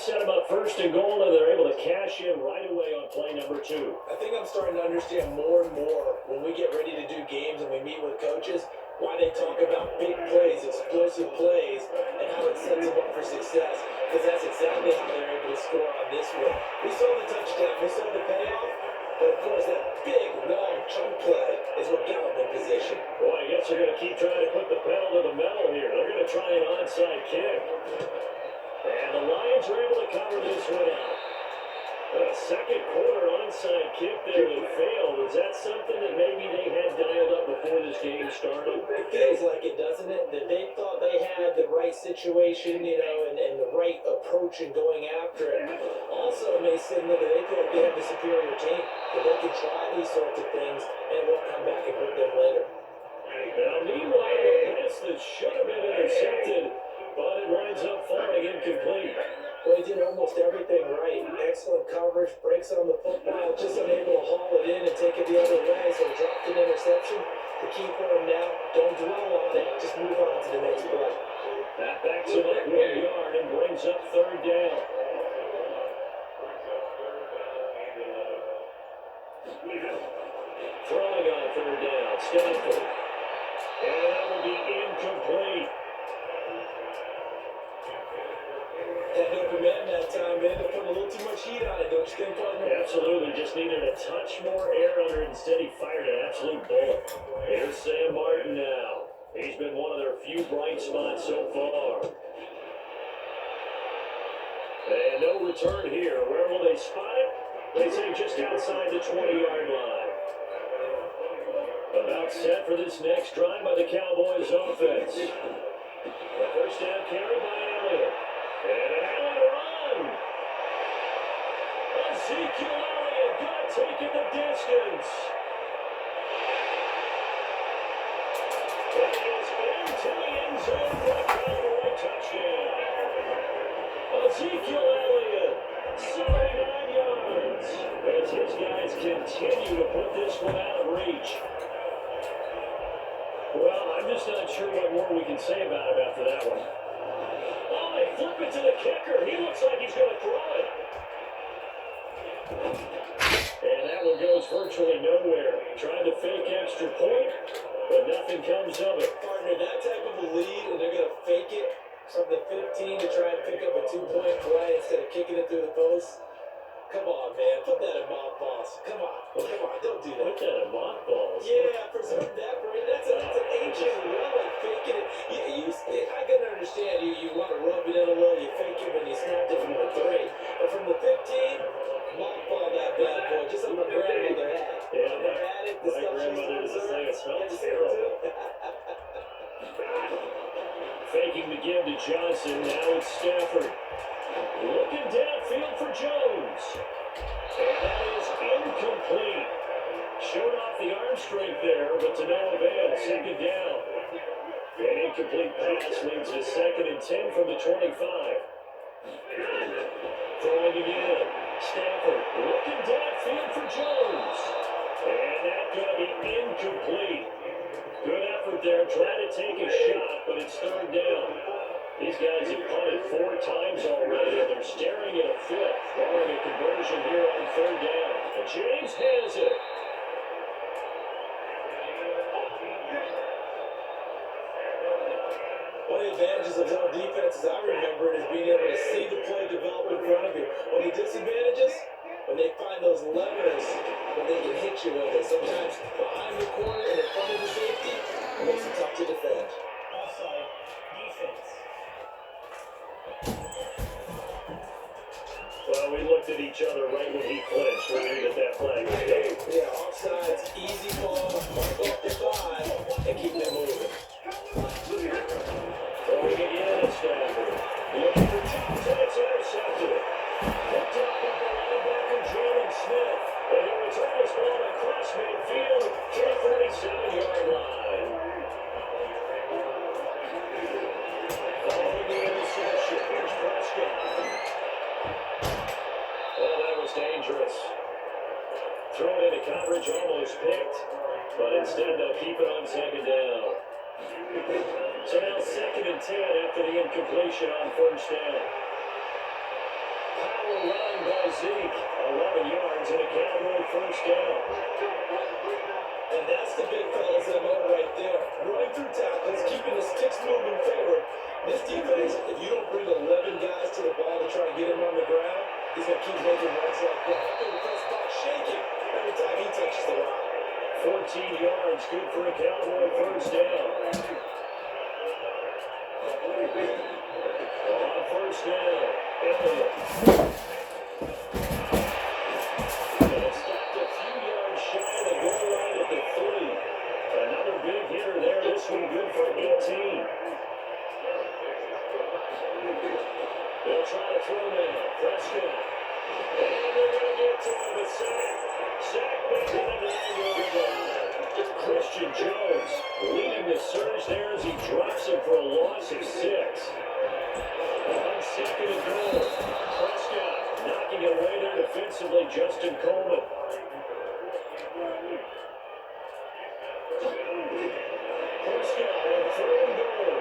set them up first and goal, and they're able to cash in right away on play number 2. I think I'm starting to understand more and more when we get ready to do games and we meet with coaches why they talk about big plays, explosive plays, and how it sets them up for success. Because that's exactly how they're able to score on this one. We saw the touchdown, we saw the payoff, but of course that big, long chunk play is what got them in position. Boy, I guess they're going to keep trying to put the pedal to the metal here. They're going to try an onside kick. And the Lions are able to cover this one out. A second quarter onside kick there that failed. Is that something that maybe they had dialed up before this game started? It feels like it, doesn't it? That they thought they had the right situation, and the right approach in going after it. Also, it may signal that they thought they had the superior team, that they could try these sorts of things and it won't come back and hurt them later. Now, meanwhile, a pass that should have been intercepted, but it winds up falling incomplete. Well, he did almost everything right. Excellent coverage, breaks on the football, just unable to haul it in and take it the other way, so he dropped an interception. The key for him now, don't dwell on that, just move on to the next play. That backs him up 1 yard and brings up third down. Throwing on third down, Stanford. And that will be incomplete. That open man that time, man, they put a little too much heat on it, don't you think, partner? Absolutely, just needed a touch more air under it. Instead, he fired an absolute bullet. Here's Sam Martin now. He's been one of their few bright spots so far. And no return here. Where will they spot it? They say just outside the 20-yard line. About set for this next drive by the Cowboys offense. The first down carry by Elliott. And an Allen run. Ezekiel Elliott gonna take it the distance. It is into the end zone for a Cowboy touchdown. Ezekiel Elliott, 79 yards. As his guys continue to put this one out of reach. Well, I'm just not sure what more we can say about him after that one. Oh, they flip it to the kicker. He looks like he's going to throw it. And that one goes virtually nowhere. Trying to fake extra point, but nothing comes of it. Partner, that type of a lead, and they're going to fake it from the 15 to try and pick up a 2-point play instead of kicking it through the post. Come on, man. Put that in mothballs. Come on. Don't do that. Put that in mothballs. Yeah, preserve that, Brady. That's an ancient relic. Faking it. I can understand you want to rub it in a little. You fake it when you snapped it from the 3. But from the 15, mothball that bad boy. Just like my grandmother had. Yeah, Never had it. my grandmother used to say it smells terrible. Faking the give to Johnson. Now it's Stafford. Looking downfield for Jones. And that is incomplete. Showed off the arm strength there, but to no avail. Second down. An incomplete pass leads to 2nd and 10 from the 25. Throwing again. Stafford looking downfield for Jones. And that's going to be incomplete. Good effort there, trying to take a shot, but it's third down. These guys have punted 4 times already, and they're staring at a 5th, barring a conversion here on third down. And James has it. One of the advantages of zone defense, as I remember it, is being able to see the play develop in front of you. One of the disadvantages, when they find those levers, when they can hit you with it. Sometimes behind the corner and in front of the safety, it makes it tough to defend. Offside defense. Well, we looked at each other right when he clinched. We knew that flag was coming. Yeah, offsides, easy call, mark off the 5, and keep them moving. Throwing again at Stafford. Looking for Jones, and it's intercepted. Picked up by the linebacker, Jalen Smith. And he returns this ball across midfield to the 47-yard line. Following the interception, here's Prescott. Oh, that was dangerous. Thrown into coverage, almost picked. But instead, they'll keep it on 2nd down. So now 2nd and 10 after the incompletion on first down. Power run by Zeke. 11 yards and a Cowboy first down. And that's the big fella's MO right there. Running through tackles, keeping the sticks moving forward. This defense, if you don't bring 11 guys to the ball to try and get him on the ground, he's going to keep making runs like that. In the press box, shaking every time he touches the rock. 14 yards, good for a Cowboy first down. On first down, Elliott. And it's stopped a few yards shy of the goal line at the 3. Another big hitter there, this one good for 18. They'll try to throw now, Prescott. And they're going to get to him, a sack. Sack back on the 9-yard line. Christian Jones leading the surge there as he drops him for a loss of 6. On second and goal, Prescott knocking it away there defensively, Justin Coleman. Prescott on third and goal.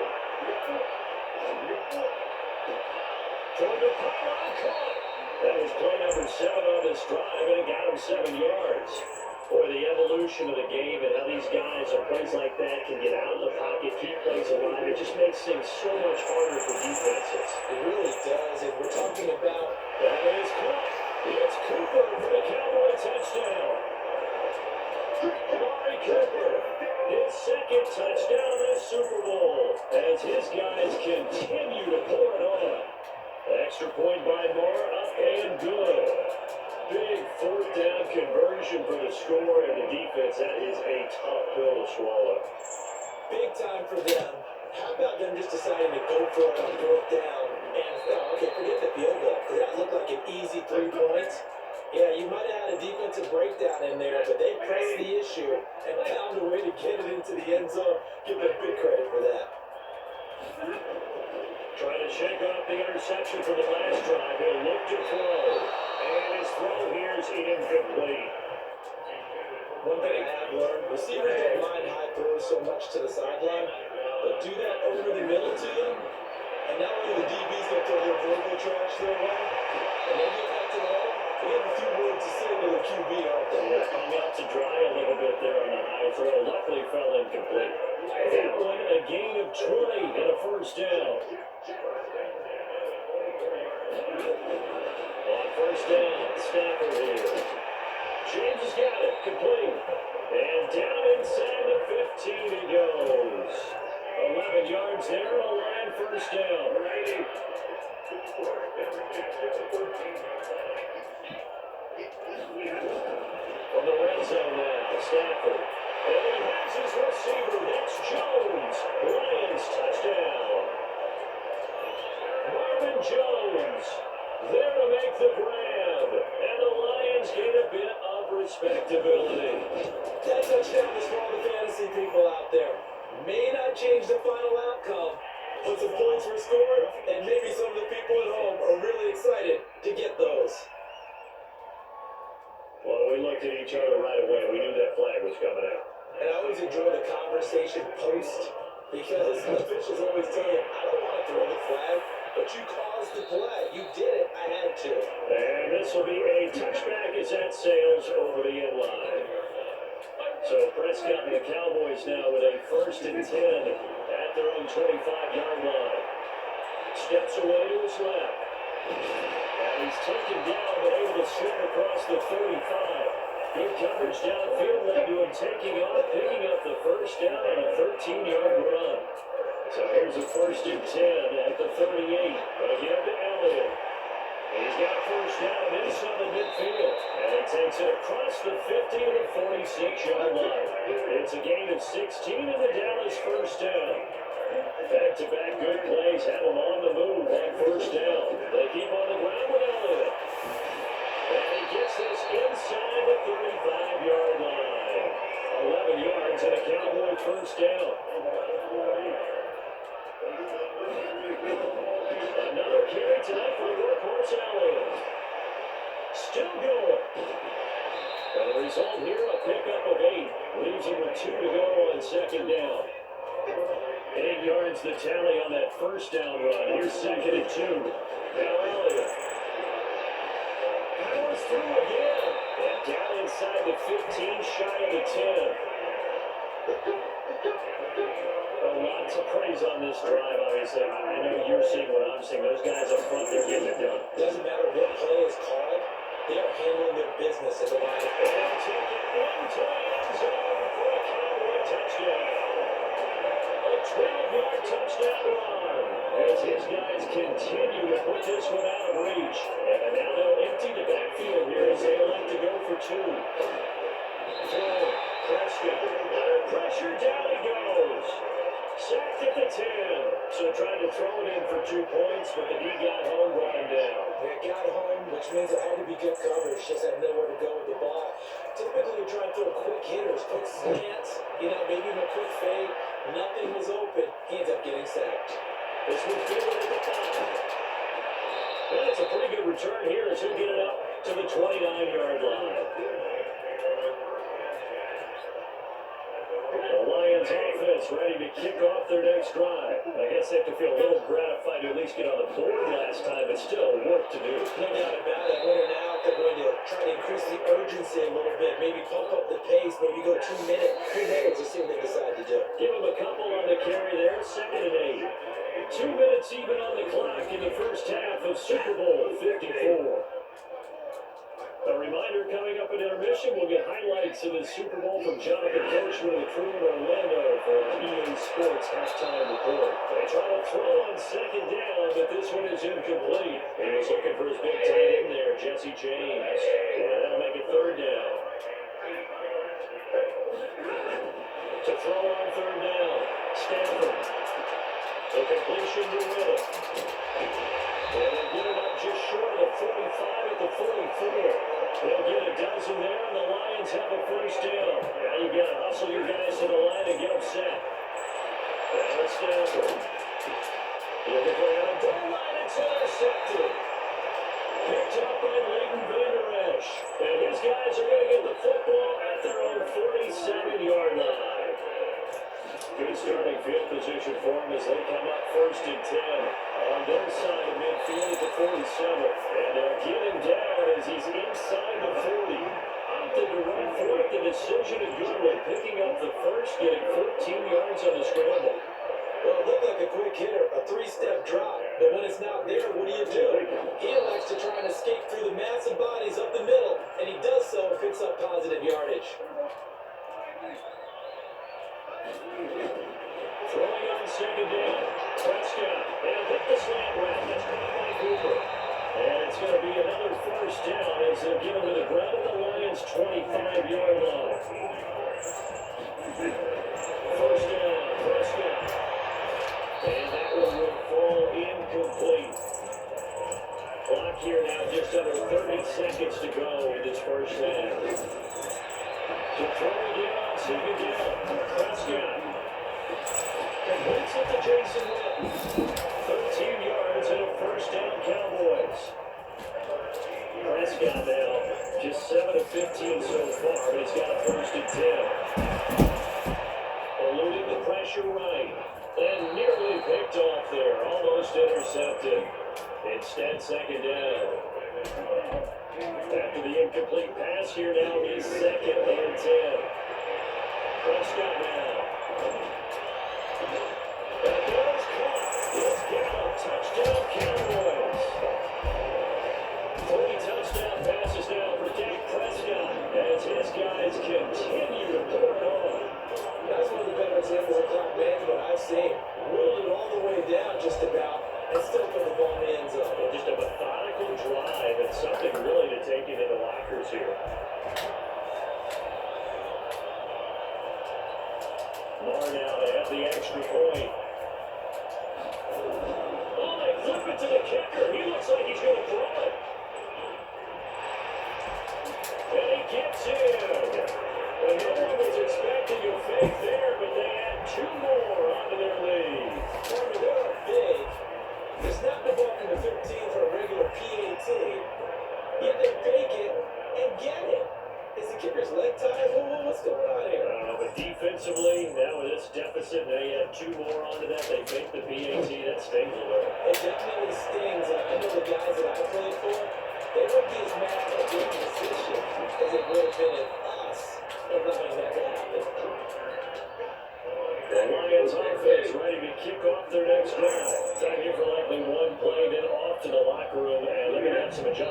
Toward the pylon, caught. That was play number 7 on this drive, and it got him 7 yards. Boy, the evolution of the game and how these guys on plays like that can get out of the pocket, keep plays alive, it just makes things so much harder for defenses. It really does, and we're talking about... That is caught. It's Cooper for the Cowboy touchdown. Amari Cooper, his second touchdown of this Super Bowl, as his guys continue to pour it on. Extra point by Moore, up and good. Big fourth down conversion for the score and the defense. That is a tough pill to swallow. Big time for them. How about them just deciding to go for it on fourth down? And, okay, forget the field goal, because that looked like an easy 3 points. Yeah, you might have had a defensive breakdown in there, but they pressed the issue and found a way to get it into the end zone. Give them big credit for that. Trying to shake off the interception from the last drive. He'll look to throw. And his throw here is incomplete. One thing I have learned, receivers don't mind high throws so much to the sideline, but do that over the middle to them, and now only the DB's going to throw their verbal trash their way, and they get back to the ball, they have a few words to say to the QB, aren't they? Yeah, hung out to dry a little bit there on the high throw. Luckily fell incomplete. That one, a gain of 20 and a first down. On first down, Stafford here. James has got it, complete. And down inside the 15 he goes. 11 yards there, a line first down. From the red zone now, Stafford. And he has his receiver, that's Jones. Lions touchdown. Marvin Jones there to make the grab. And the Lions gain a bit of respectability. That touchdown is for all the fantasy people out there. May not change the final outcome, but some points were scored, and maybe some of the people at home are really excited to get those. Well, we looked at each other right away. We knew that flag was coming out. And I always enjoy the conversation post, because the officials always tell you, I don't want to throw the flag, but you caused the play. You did it. I had to. And this will be a touchback as that sails over the end line. So Prescott and the Cowboys now with a 1st and 10 at their own 25-yard line. Steps away to his left. And he's taken down, but able to swing across the 35. Good coverage downfield led to him taking off, picking up the first down on a 13-yard run. So here's a 1st and 10 at the 38. Again to Elliott. He's got a first down inside the midfield. And he takes it across the 50 to the 46-yard line. It's a gain of 16 in the Dallas first down. Back-to-back good plays have them on the move on first down. They keep on the ground with Elliott. And he gets this inside the 35-yard line. 11 yards and a Cowboy first down. Another carry tonight for the workhorse Elliott. Still going. And the result here, a pickup of 8. Leaves him with 2 to go on second down. 8 yards the tally on that first down run. Here's 2nd and 2. Now Elliott. through again. And down inside the 15, shy of the 10. A lot to praise on this drive, obviously. I know you're seeing what I'm seeing. Those guys up front, they're getting it done. Doesn't matter what play is called, they are handling their business at the line. And they'll take it into the end zone for a Cowboy touchdown. A 12-yard touchdown run as his guys continue to put this one out of reach. And now they'll empty the backfield here as they elect to go for two. Throw, Prescott, under pressure, down he goes. Sacked at the 10. So tried to throw it in for 2 points, but the D got home, brought him down. It got home, which means it had to be good coverage. Just had nowhere to go with the ball. Typically, you try and throw quick hitters, quick slants, maybe even a quick fade. Nothing was open. He ends up getting sacked. This one's fielded at the 5. And it's a pretty good return here as he'll get it up to the 29-yard line. The Lions offense ready to kick off their next drive. I guess they have to feel a little gratified to at least get on the board last time, but still work to do. No doubt about it. I wonder now if they're going to try to increase the urgency a little bit, maybe pump up the pace, maybe go 2 minutes to see what they decide to do. Give them a couple on the carry there, 2nd and 8. 2 minutes even on the clock in the first half of Super Bowl 54. A reminder, coming up at intermission, we'll get highlights of the Super Bowl from Jonathan Coachman and the crew in Orlando for our EA Sports halftime report. They try to throw on 2nd down, but this one is incomplete. He was looking for his big tight end there, Jesse James. And that'll make it 3rd down. To throw on 3rd down, Stanford. The completion to Meddin. And they get it up just short of the 45 at the 44. They'll get a dozen there, and the Lions have a 1st down. Now you got to hustle your guys to the line and get them set. Now it's Stanford. Looking for a goal line, it's intercepted. Picked up by Leighton Vander Esch. And his guys are going to get the football at their own 47-yard line. Good starting field position for him as they come up 1st and 10 on their side of midfield at the 47. And they'll get him down as he's inside the 40. Opted to run for it. The decision a good one, picking up the 1st, getting 14 yards on the scramble. Well, it looked like a quick hitter, a 3-step drop. But when it's not there, what do? He elects to try and escape through the massive bodies up the middle, and he does so and picks up positive yardage. Throwing on 2nd down, Prescott, and hit the slant route. That's caught by Cooper. And it's going to be another 1st down as they'll get him to the ground at the Lions' 25-yard line. 1st down, Prescott. And that one will fall incomplete. Clock here now, just under 30 seconds to go in this 1st half. To throw again on 2nd down, Prescott. Completes it to Jason Witten. 13 yards and a 1st down, Cowboys. Prescott now, just 7 of 15 so far, but he's got a 1st and 10. Eluding the pressure right. And nearly picked off there, almost intercepted. Instead, 2nd down. After the incomplete pass here now, he's 2nd and 10. Prescott now. That ball's caught. It's got a touchdown, Cowboys. 3 touchdown passes now for Dak Prescott as his guys continue to pour it on. That's one of the better examples of clock management I've seen. Whittled it all the way down just about and still put the ball in the end zone. And just a methodical drive and something really to take into the lockers here. More now to have the extra point. Oh, they flip it to the kicker. He looks like he's going to throw it. And he gets in. And no one was expecting a fake there, but they add 2 more onto their lead. They are big. They snap the ball from the 15 for a regular PAT, yet they fake it and get it. Is the kicker's leg tied? What's going on here? I don't know, but defensively, now with this deficit, they add 2 more onto that. They fake the PAT. That stings a little. It definitely stings. I know the guys that I played for, they would be as mad at getting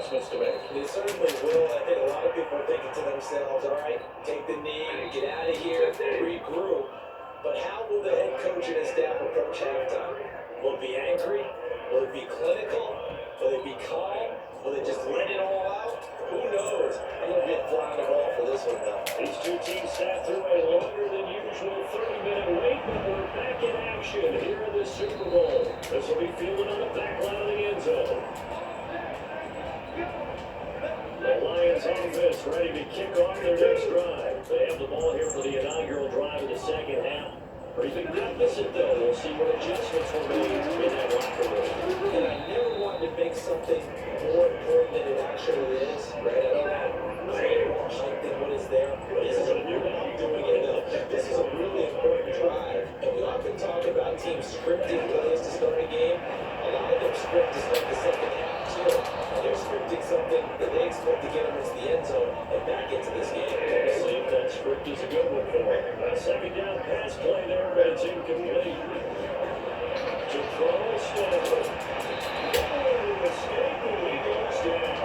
adjustments to make. They certainly will. I think a lot of people are thinking to themselves, all right, take the knee, get out of here, regroup. But how will the head coach and his staff approach halftime? Will it be angry? Will it be clinical? Will it be calm? Will they just let it all out? Who knows? I'm going to be a fly on the ball for this one, though. These two teams sat through a longer than usual 30-minute wait, but we're back in action here in the Super Bowl. This will be fielded on the back line of the end zone. The Lions offense ready to kick off their next drive. They have the ball here for the inaugural drive of the second half. Pretty big deficit, though. We'll see what adjustments were made in that locker room. And I never wanted to make something more important than it actually is, right? I don't want to create more hype than what is there. This is a new way of doing it, though. This is a really important drive. And we often talk about teams scripting plays to start a game. A lot of them script to start the second half, too. And they're scripting something that they expect to get them into the end zone and back into this game. We'll see if that script is a good one for them. A second down pass play there, but it's incomplete. To Charles Stanford. Escape, and he goes down.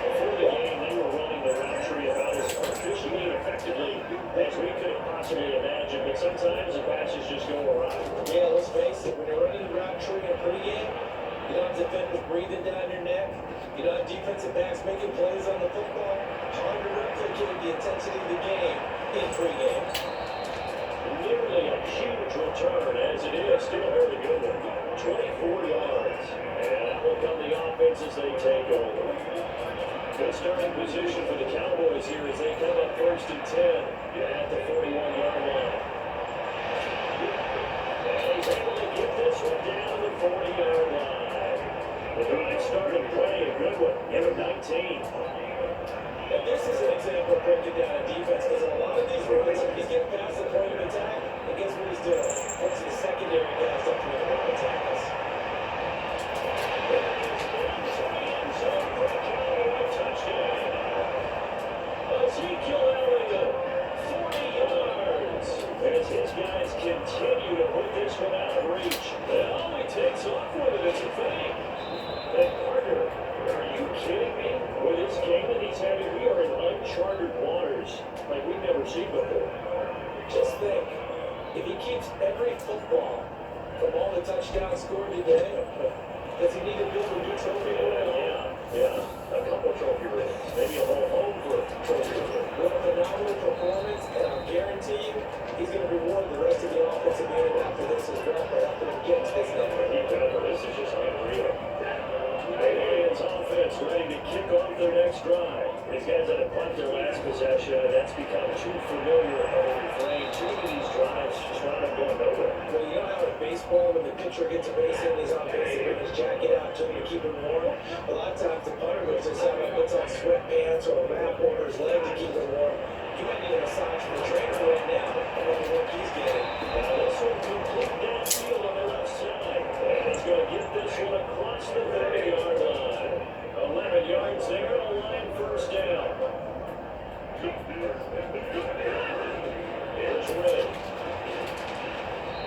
Before the game, they were running the route tree about as efficiently and effectively as we could have possibly imagined, but sometimes the passes just go awry. Yeah, let's face it, when you're running the route tree in pregame, you don't have defenders breathing down your neck. You don't have defensive backs making plays on the football. Hard to replicate the intensity of the game in pregame. Nearly a huge return as it is. Still a very good one. 24 yards. And that will come the offense as they take over. Good starting position for the Cowboys here as they come up first and 10 at the 41-yard line. And he's able to get this one down to the 40-yard line. The drive started playing a good one. Give him 19. And this is an example of breaking down a defense because in a lot of these runs, he's getting past the point of attack, and guess what he's doing? Once the secondary guys up to the point of attack. Ezekiel Elliott, 40 yards. As his guys continue to put this one out of reach. Well, he takes off with it. It's a fake. And Carter, are you kidding me? With this game that he's having, we are in uncharted waters like we've never seen before. Just think, if he keeps every football from all the touchdowns scored today, does he need to build a new trophy room? Yeah, a couple trophy rooms. Maybe a whole home for a trophy room. What a phenomenal performance, and I'll guarantee you, he's going to reward the rest of the offensive unit after this as well by helping him get to this number. This is just unreal. The Lions offense ready to kick off their next drive. These guys had to punt their last possession, and that's become too familiar of a refrain. Too many of these drives just wound up going nowhere. Well, you know how in baseball, when the pitcher gets a base hit and he's on base, they bring his jacket out to him to keep him warm. A lot of times the punter goes inside and puts on sweatpants or a wrap over his leg to keep him warm. You might need a massage from the trainer right now. I don't know what he's getting. Now this one complete downfield on the left side. And he's going to get this one across the 30-yard line. 11 yards there, a line first down. Here's Red.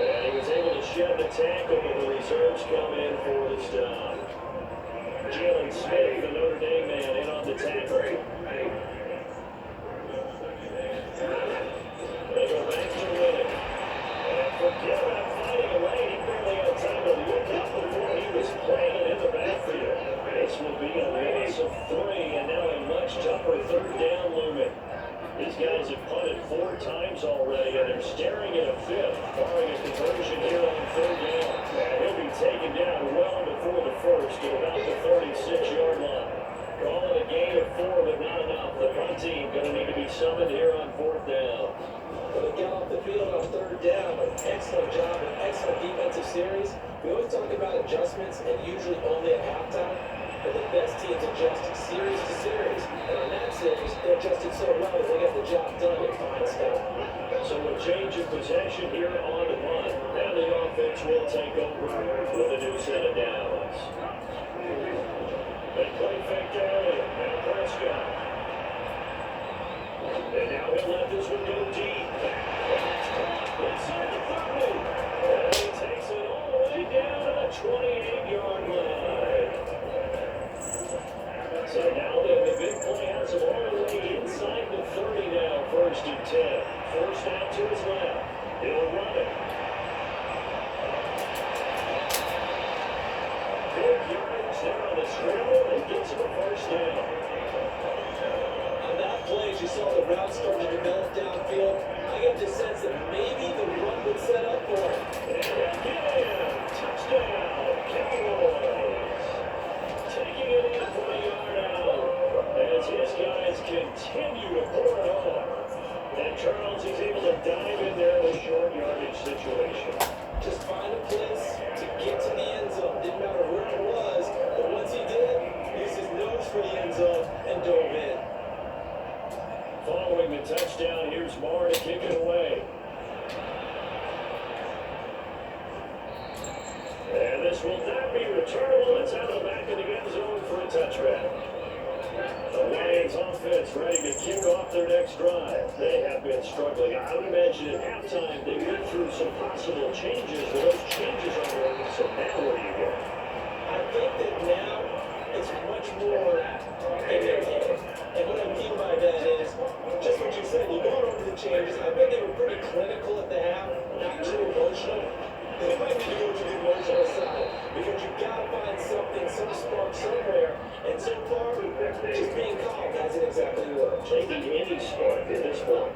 And he was able to shed the tackle, but the reserves come in for the stop. Jalen Smith, the Notre Dame man, in on the tackle. They go back to Meddin. And forget about fighting away. He barely had time to look up before he was planted in the backfield. This will be a loss of 3, and now a much tougher third down looming. These guys have punted 4 times already, and they're staring at a 5th, barring a conversion here on third down. And he'll be taken down well before the first at about the 36-yard line. Call it a gain of 4, but not enough. The punt team going to need to be summoned here on 4th down. Well, they got off the field on third down, but excellent job, an excellent defensive series. We always talk about adjustments, and usually only at halftime. But the best teams adjust series to series. And on that series, they adjusted so well that they got the job done in fine stuff. So a change of possession here on the punt. Now the offense will take over with a new set of downs. They play fake to Elliott. Now Prescott. And now he'll let this one go deep. Inside the 30. And he takes it all the way down to the 28-yard line. So He'll run it. Good yards there on the scramble and gets him a first down. On that play, as you saw the route start to develop downfield, I got the sense that maybe the run would set up for him. And again, touchdown, Cowboys. Taking it in for a yard out as his guys continue to pour it on. And Charles is able to dive in there in a short yardage situation. Just find a place to get to the end zone. Didn't matter where it was, but once he did, used his nose for the end zone and dove in. Following the touchdown, here's Moore to kick it away. And this will not be returnable. It's out of the back of the end zone for a touchback. The Lions offense ready to kick off their next drive. They have been struggling. I would imagine at halftime they went through some possible changes. Well, those changes are working, so now what do you get? I think that now it's much more in their head. And what I mean by that is, just what you said, you go over the changes. I bet they were pretty clinical at the half, not too emotional. They might need to go to the emotional side because you've got to find something, some spark somewhere. And so far, just being calm hasn't exactly worked. Taking any spark at this point.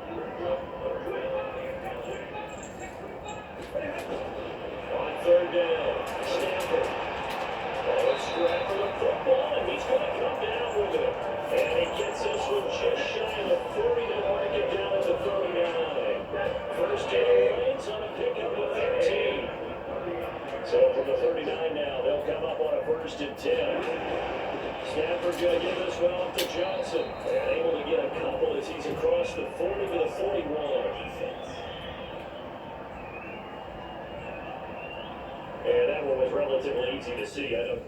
On third down, Stanford. Strap for the football, and he's going to come down with it. And he gets this one just shy of the 40 to mark it down at the 39. First down Lions on a pickup of 13. So from the 39 now, they'll come up on a first and 10. Stanford going to give this one off to Johnson. And able to get a couple as he's across the 40 to the 41. And that one was relatively easy to see. I don't.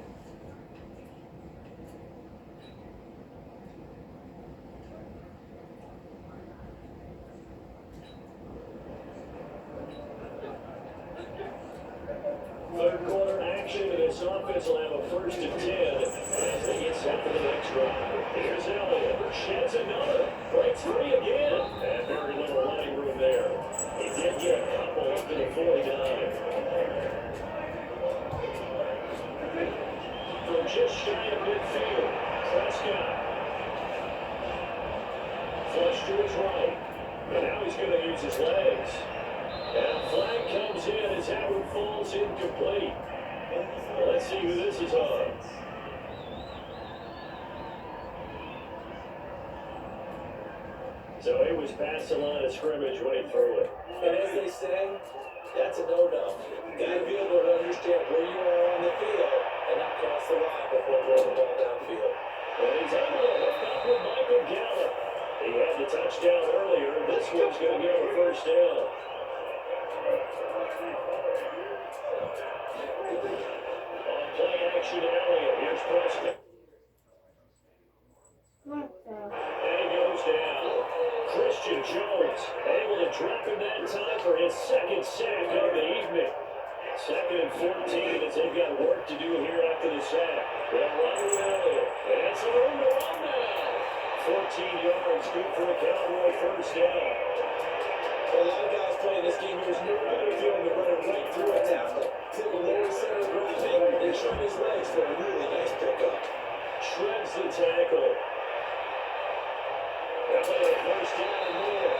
Third quarter action, and this offense will have a first and 10 as they get set for the next drive. Here's Elliott, sheds another, breaks free again, and very little running room there. He did get a couple up to the 49. From just shy of midfield, Prescott. Flush to his right, and now he's going to use his legs. And flag comes in as Howard falls incomplete. Let's see who this is on. So it was past the line of scrimmage when he threw it. And as they say, that's a no-no. You got to be able to understand where you are on the field and not cross the line before throwing the ball downfield. And he's able to hook up with Michael Gallup. He had the touchdown earlier. This one's going to get a first down. On play action, Elliott. Here's Prescott. And he goes down. Christian Jones able to drop him that time for his second sack of the evening. Second and 14 as they've got work to do here after the sack. They'll run with Elliott. And some room to run now. 14 yards, good for a Cowboy first down. A lot of guys playing this game, there's no better feeling than running right through a tackle. To the lower center grounding and showing his legs for a really nice pickup. Shreds the tackle. Elliott first down and more.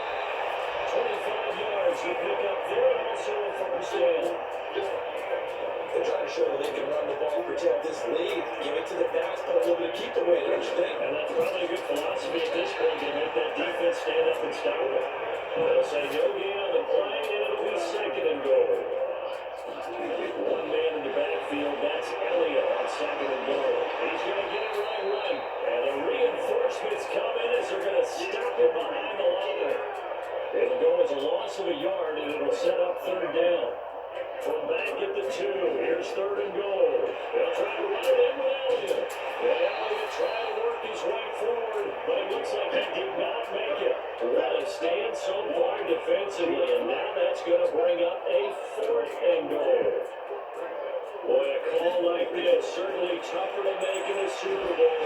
25 yards to pick up there, also a first down. They're trying to show that they can run the ball, protect this lead, give it to the backs, put a little bit of keep away, don't you think? And that's probably a good philosophy at this point to make that defense stand up and stop it. They'll say no gain on the play, and it'll be second and goal. One man in the backfield, that's Elliott on second and goal. He's going to get it right. And the reinforcements come in as they're going to stop him behind the line. It'll go as a loss of a yard, and it'll set up third down. From back at the 2, here's third and goal. They'll try to run it in with Elliott. And Elliott trying to work his way forward, but it looks like he did not make it. What a stand so far defensively, and now that's going to bring up a fourth and goal. Boy, a call like this certainly tougher to make in a Super Bowl.